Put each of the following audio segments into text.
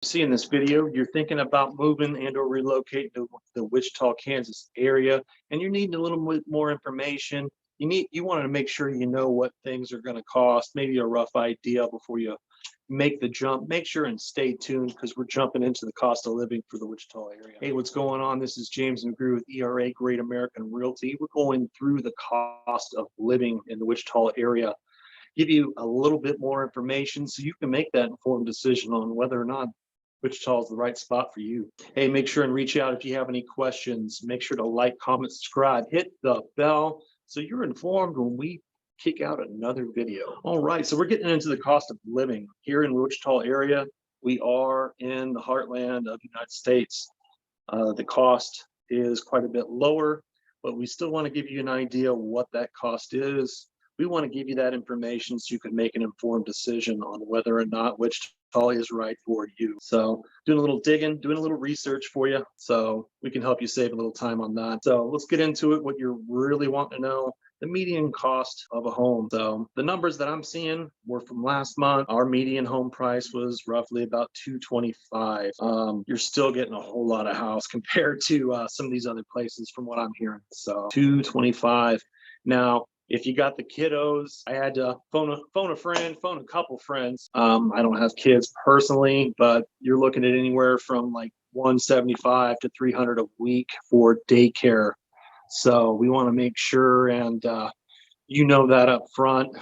See in this video, you're thinking about moving and or relocating to the Wichita, Kansas area, and you're needing a little bit more information. You want to make sure you know what things are going to cost, maybe a rough idea before you make the jump. Make sure and stay tuned because we're jumping into the cost of living for the Wichita area. Hey, what's going on? This is James McGrew with ERA Great American Realty. We're going through the cost of living in the Wichita area. Give you a little bit more information so you can make that informed decision on whether or not Wichita is the right spot for you. Hey, make sure and reach out if you have any questions. Make sure to like, comment, subscribe, hit the bell so you're informed when we kick out another video. All right, so we're getting into the cost of living here in the Wichita area. We are in the heartland of the United States. The cost is quite a bit lower, but we still want to give you an idea of what that cost is. We want to give you that information so you can make an informed decision on whether or not Wichita is right for you. So doing a little digging, doing a little research for you so we can help you save a little time on that. So let's get into it. What you're really wanting to know, the median cost of a home. So the numbers that I'm seeing were from last month. Our median home price was roughly about $225,000. You're still getting a whole lot of house compared to some of these other places from what I'm hearing. So $225,000. Now, if you got the kiddos, I had to phone a friend, phone a couple friends. I don't have kids personally, but you're looking at anywhere from like $175 to $300 a week for daycare. So we want to make sure and you know that up front.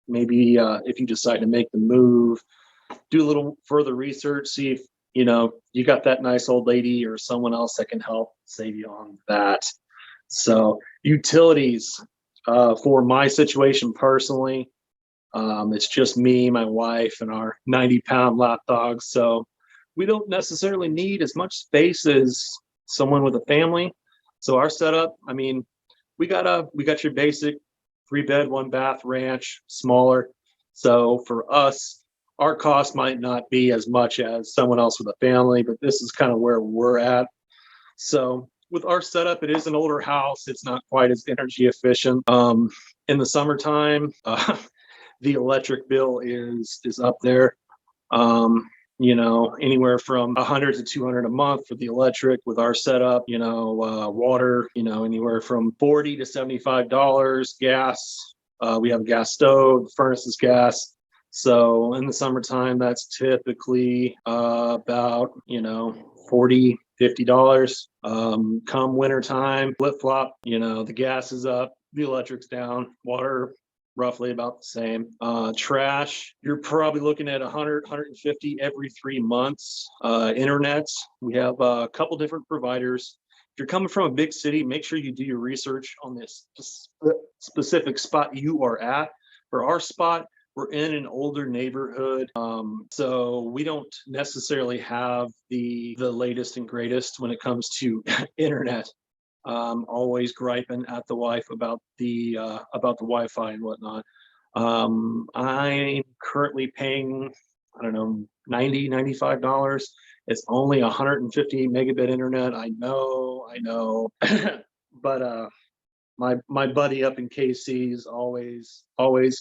Maybe if you decide to make the move, do a little further research, see if you got that nice old lady or someone else that can help save you on that. So utilities. For my situation personally, it's just me, my wife, and our 90-pound lap dog. So we don't necessarily need as much space as someone with a family. So our setup, I mean, we got your basic 3-bed, 1-bath ranch, smaller. So for us, our cost might not be as much as someone else with a family, but this is kind of where we're at. So with our setup, it is an older house. It's not quite as energy efficient. In the summertime, the electric bill is up there. Anywhere from $100 to $200 a month for the electric. With our setup, water, anywhere from $40 to $75. Gas, we have a gas stove. The furnace is gas. So in the summertime, that's typically about $40, $50. Come winter time, flip flop. The gas is up, the electric's down, water roughly about the same. Trash, you're probably looking at 100, 150 every 3 months. Internet, we have a couple different providers. If you're coming from a big city, make sure you do your research on this specific spot you are at. For our spot, we're in an older neighborhood, so we don't necessarily have the latest and greatest when it comes to internet. Always griping at the wife about the Wi-Fi and whatnot. I'm currently paying, I don't know, $90, $95. It's only 150 megabit internet. I know, but my buddy up in KC is always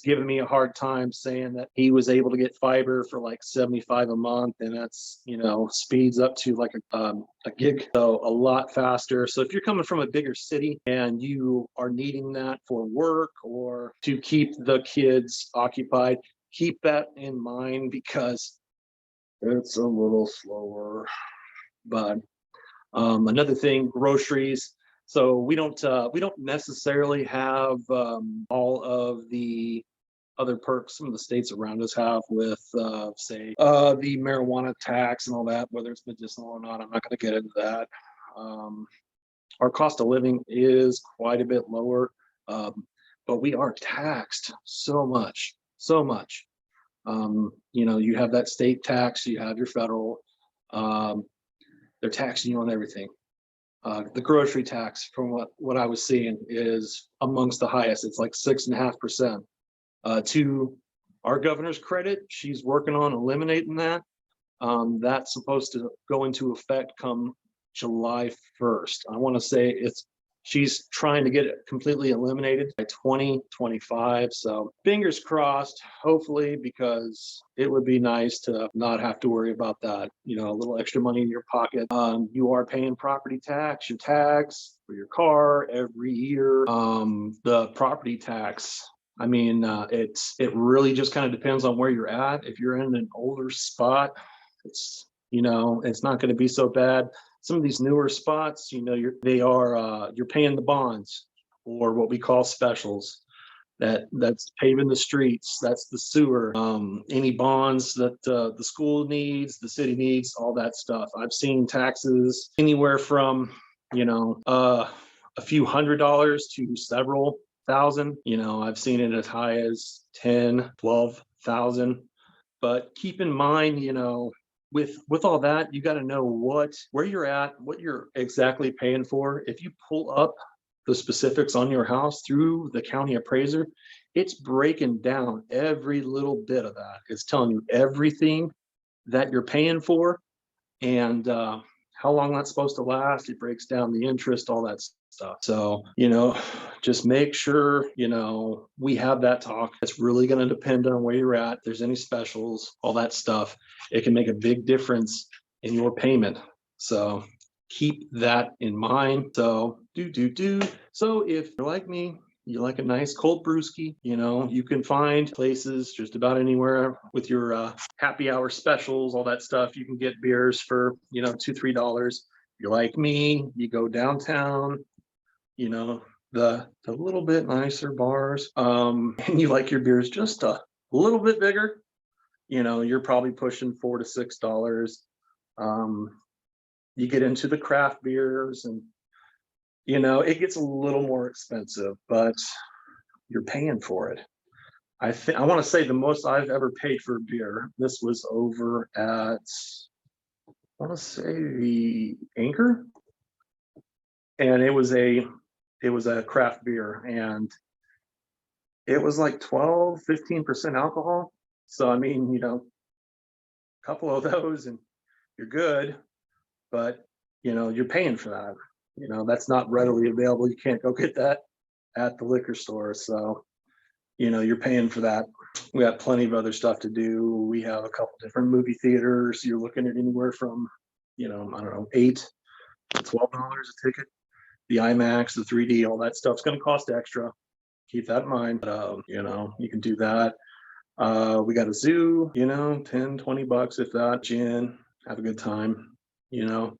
giving me a hard time, saying that he was able to get fiber for like $75 a month, and that's speeds up to like a gig, so a lot faster. So if you're coming from a bigger city and you are needing that for work or to keep the kids occupied, keep that in mind because it's a little slower. But another thing, groceries. So we don't necessarily have all of the other perks some of the states around us have with, say, the marijuana tax and all that, whether it's medicinal or not. I'm not going to get into that. Our cost of living is quite a bit lower, but we are taxed so much. You have that state tax, you have your federal. They're taxing you on everything. The grocery tax, from what I was seeing, is amongst the highest. It's like 6.5%. To our governor's credit, she's working on eliminating that. That's supposed to go into effect come July 1st. I want to say it's She's trying to get it completely eliminated by 2025. So fingers crossed, hopefully, because it would be nice to not have to worry about that. You know, a little extra money in your pocket. You are paying property tax, your tax for your car every year. The property tax, I mean, it really just kind of depends on where you're at. If you're in an older spot, it's it's not going to be so bad. Some of these newer spots, you're paying the bonds, or what we call specials. That's paving the streets, that's the sewer, any bonds that the school needs, the city needs, all that stuff. I've seen taxes anywhere from a few $100s to several thousand. I've seen it as high as 10, 12,000. But keep in mind, with all that, you got to know where you're at, what you're exactly paying for. If you pull up the specifics on your house through the county appraiser, it's breaking down every little bit of that. It's telling you everything that you're paying for, and how long that's supposed to last. It breaks down the interest, all that stuff. So, just make sure, we have that talk. It's really going to depend on where you're at. If there's any specials, all that stuff, it can make a big difference in your payment. So keep that in mind. So So if you're like me, you like a nice cold brewski, you can find places just about anywhere with your happy hour specials, all that stuff. You can get beers for, $2, $3. If you're like me, you go downtown, the little bit nicer bars, and you like your beers just a little bit bigger, you're probably pushing $4 to $6. You get into the craft beers, and it gets a little more expensive, but you're paying for it. I want to say the most I've ever paid for a beer, this was over at, I want to say, the Anchor, and it was a craft beer, and it was like 12-15% alcohol. So I mean, a couple of those and you're good, but you're paying for that. That's not readily available. You can't go get that at the liquor store. So you're paying for that. We got plenty of other stuff to do. We have a couple different movie theaters. You're looking at anywhere from I don't know, $8 to $12 a ticket. The IMAX, the 3D, all that stuff's going to cost extra. Keep that in mind. But, you can do that. We got a zoo, $10, $20 if that. Gin, have a good time.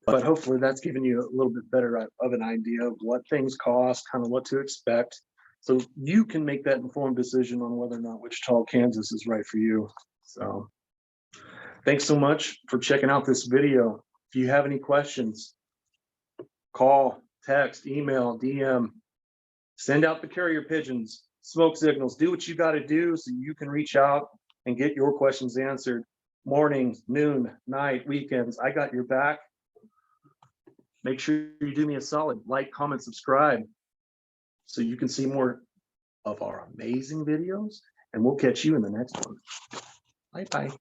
But hopefully that's giving you a little bit better of an idea of what things cost, kind of what to expect, so you can make that informed decision on whether or not Wichita, Kansas is right for you. So thanks so much for checking out this video. If you have any questions, call, text, email, DM, send out the carrier pigeons, smoke signals, do what you got to do so you can reach out and get your questions answered. Mornings, noon, night, weekends, I got your back. Make sure you do me a solid, like, comment, subscribe, so you can see more of our amazing videos, and we'll catch you in the next one. Bye-bye.